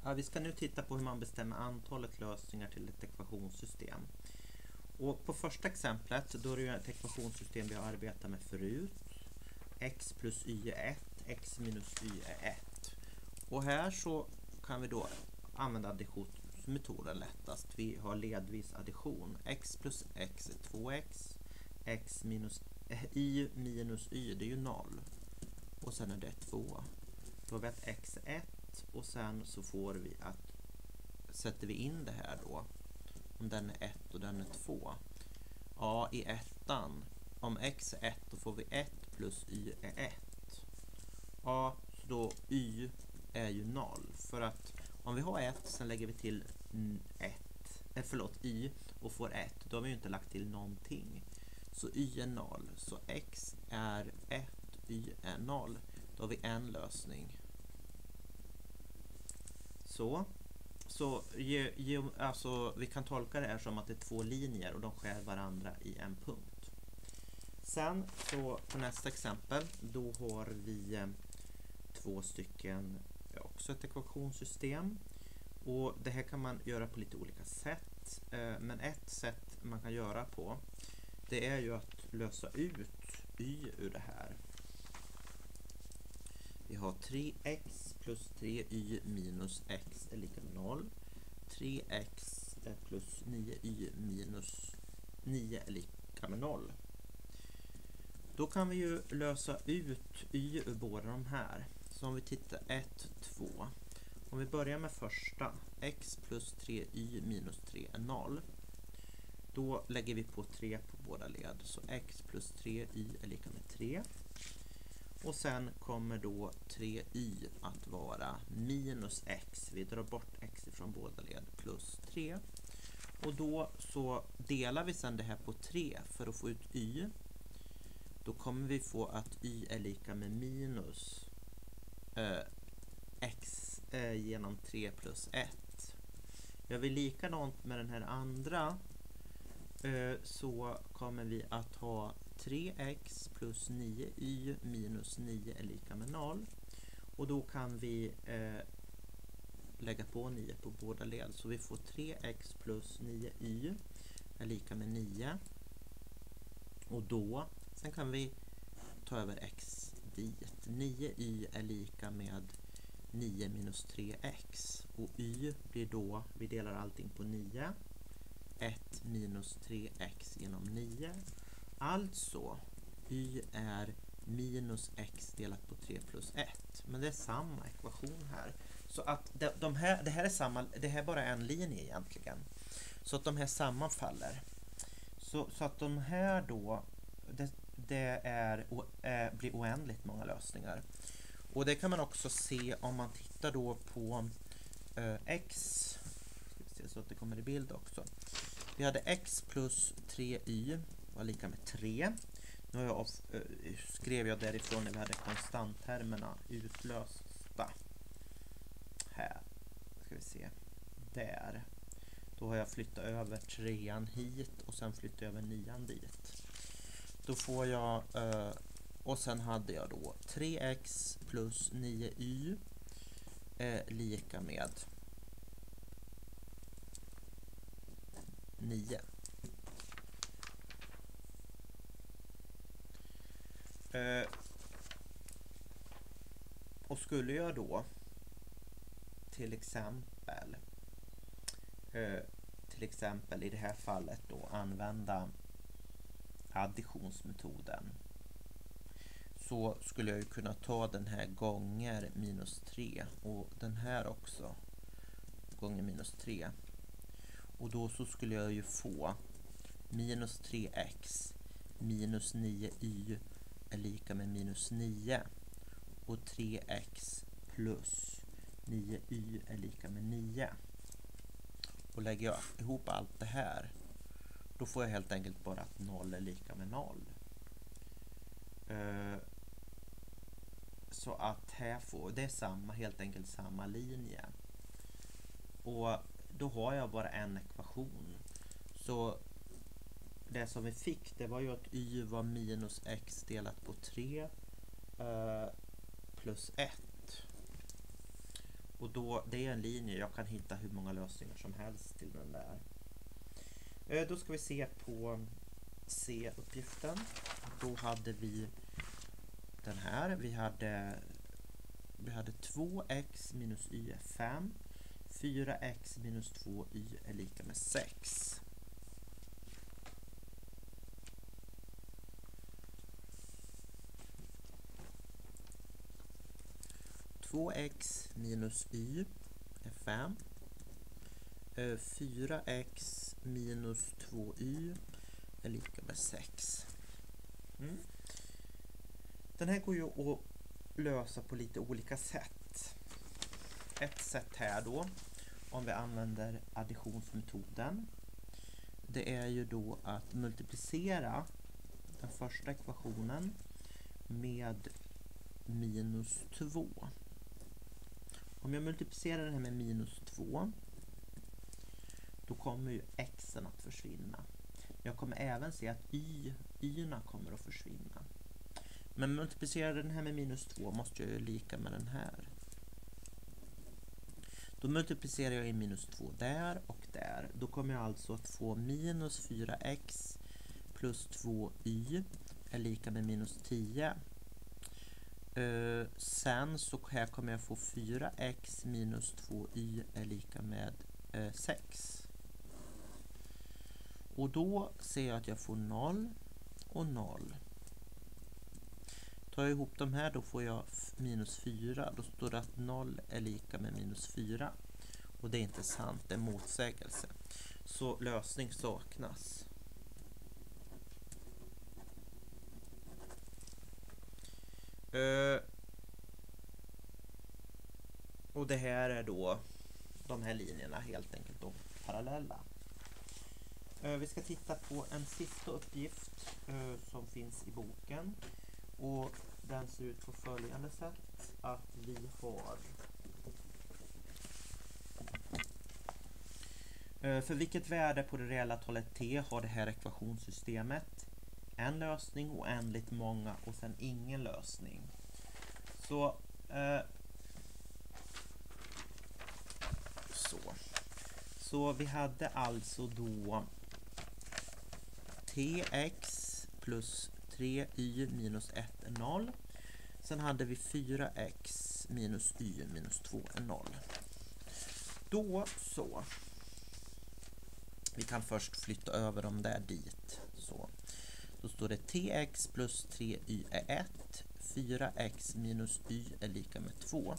Ja, vi ska nu titta på hur man bestämmer antalet lösningar till ett ekvationssystem. Och på första exemplet då är det ett ekvationssystem vi har arbetat med förut. X plus y är 1, x minus y är 1. Och här så kan vi då använda additionsmetoden lättast. Vi har ledvis addition. X plus x är 2x. X minus y minus y, det är ju 0. Och sen är det 2. Då har vi att x är 1. Och sen så får vi att sätter vi in det här då. Om den är 1 och den är 2. Ja, i ettan. Om x är 1 då får vi 1 plus y är 1. Ja, så då y är ju 0. För att om vi har 1, sen lägger vi till y och får 1. Då har vi ju inte lagt till någonting. Så y är 0. Så x är 1, y är 0. Då har vi en lösning. Så alltså, vi kan tolka det här som att det är två linjer och de skär varandra i en punkt. Sen så på nästa exempel då har vi två stycken, också ett ekvationssystem. Och det här kan man göra på lite olika sätt. Men ett sätt man kan göra på det är ju att lösa ut y ur det här. Vi har 3x plus 3y minus x är lika med 0. 3x plus 9y minus 9 är lika med 0. Då kan vi ju lösa ut y ur båda de här. Så om vi tittar 1, 2. Om vi börjar med första. X plus 3y minus 3 är 0. Då lägger vi på 3 på båda led. Så x plus 3y är lika med 3. Och sen kommer då 3y att vara minus x. Vi drar bort x från båda led plus 3. Och då så delar vi sen det här på 3 för att få ut y. Då kommer vi få att y är lika med minus x genom 3 plus 1. Gör vi likadant med den här andra så kommer vi att ha 3x plus 9y minus 9 är lika med 0. Och då kan vi lägga på 9 på båda led. Så vi får 3x plus 9y är lika med 9. Och då, sen kan vi ta över x dit. 9y är lika med 9 minus 3x. Och y blir då, vi delar allting på 9. 1 minus 3x genom 9. Alltså, y är minus x delat på 3 plus 1. Men det är samma ekvation här. Så att det här är samma, det här är bara en linje egentligen. Så att de här sammanfaller. Så att de här då, blir oändligt många lösningar. Och det kan man också se om man tittar då på x. Ska vi se så att det kommer i bild också. Vi hade x plus 3y var lika med 3. Nu skrev jag därifrån när vi hade konstanttermerna utlösta. Här ska vi se. Där. Då har jag flyttat över 3an hit och sen flyttat över 9an dit. Då får jag och sen hade jag då 3x plus 9y lika med 9. Och skulle jag då till exempel i det här fallet då använda additionsmetoden, så skulle jag ju kunna ta den här gånger minus 3 och den här också gånger minus 3. Och då så skulle jag ju få minus 3x minus 9y är lika med minus 9. Och 3x plus 9y är lika med 9. Och lägger jag ihop allt det här, då får jag helt enkelt bara att 0 är lika med 0. Så att här får det är helt enkelt samma linje. Och då har jag bara en ekvation. Så det som vi fick, det var ju att y var minus x delat på 3 plus 1. Och då, det är en linje, jag kan hitta hur många lösningar som helst till den där. Då ska vi se på C-uppgiften. Då hade vi den här. Vi hade 2x minus y är 5. 4x minus 2y är lika med 6. X minus y är 5. 4x minus 2y är lika med 6. Den här går ju att lösa på lite olika sätt. Ett sätt här då, om vi använder additionsmetoden, det är ju då att multiplicera den första ekvationen med minus 2. Om jag multiplicerar det här med minus 2, då kommer ju xen att försvinna. Jag kommer även se att y-na kommer att försvinna. Men multiplicerar den här med minus 2 måste jag ju lika med den här. Då multiplicerar jag i minus 2 där och där. Då kommer jag alltså att få minus 4x plus 2y är lika med minus 10. Sen så här kommer jag få 4x minus 2y är lika med 6. Och då ser jag att jag får 0 och 0. Tar jag ihop de här, då får jag minus 4. Då står det att 0 är lika med minus 4. Och det är inte sant, det är motsägelse. Så lösning saknas. Och det här är då de här linjerna helt enkelt då parallella. Vi ska titta på en sista uppgift som finns i boken. Och den ser ut på följande sätt, att vi har för vilket värde på det reella talet t har det här ekvationssystemet en lösning, oändligt många och sen ingen lösning. Så vi hade alltså då tx plus 3y minus 1 är 0. Sen hade vi 4x minus y minus 2 är 0. Då så. Vi kan först flytta över dem där dit. Så. Då står det tx plus 3y är 1. 4x minus y är lika med 2.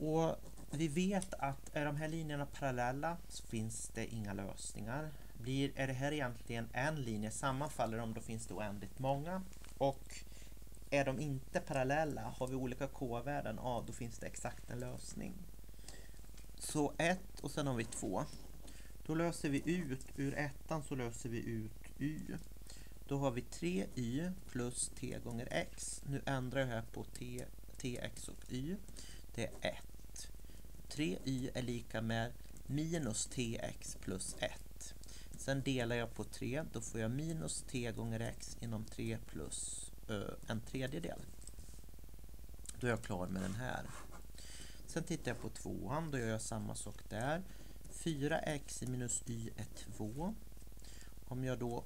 Och vi vet att är de här linjerna parallella så finns det inga lösningar. Är det här egentligen en linje, sammanfaller de, då finns det oändligt många. Och är de inte parallella, har vi olika k-värden, då finns det exakt en lösning. Så 1 och sen har vi 2. Då löser vi ut, ur ettan så löser vi ut y. Då har vi 3y plus t gånger x. Nu ändrar jag här på tx och y. Det är 1. 3y är lika med minus tx plus 1. Sen delar jag på 3, då får jag minus t gånger x inom 3 plus en tredjedel. Då är jag klar med den här. Sen tittar jag på 2an, då gör jag samma sak där. 4x minus y är 2. Om jag då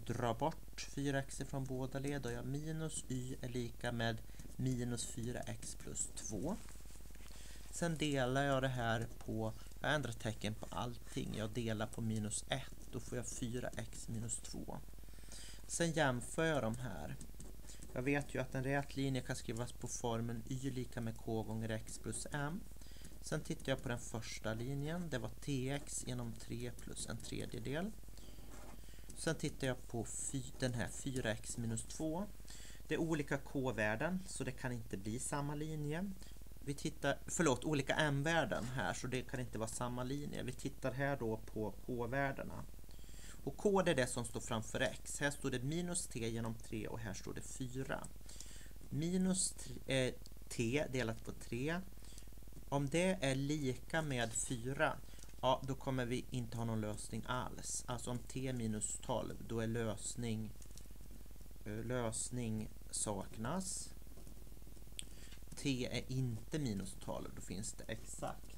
drar bort 4x från båda led, då har jag minus y är lika med minus 4x plus 2. Sen delar jag det här på, jag ändrar tecken på allting. Jag delar på minus 1, då får jag 4x minus 2. Sen jämför jag de här. Jag vet ju att en rät linje kan skrivas på formen y lika med k gånger x plus m. Sen tittar jag på den första linjen. Det var tx genom 3 plus en tredjedel. Sen tittar jag på den här 4x minus 2. Det är olika k-värden, så det kan inte bli samma linje. Vi tittar, olika m-värden här, så det kan inte vara samma linje. Vi tittar här då på k-värdena. Och k är det som står framför x. Här står det minus t genom 3 och här står det 4. Minus t delat på 3. Om det är lika med 4, då kommer vi inte ha någon lösning alls. Alltså om t minus 12, då är lösning saknas. t är inte minus 12, då finns det exakt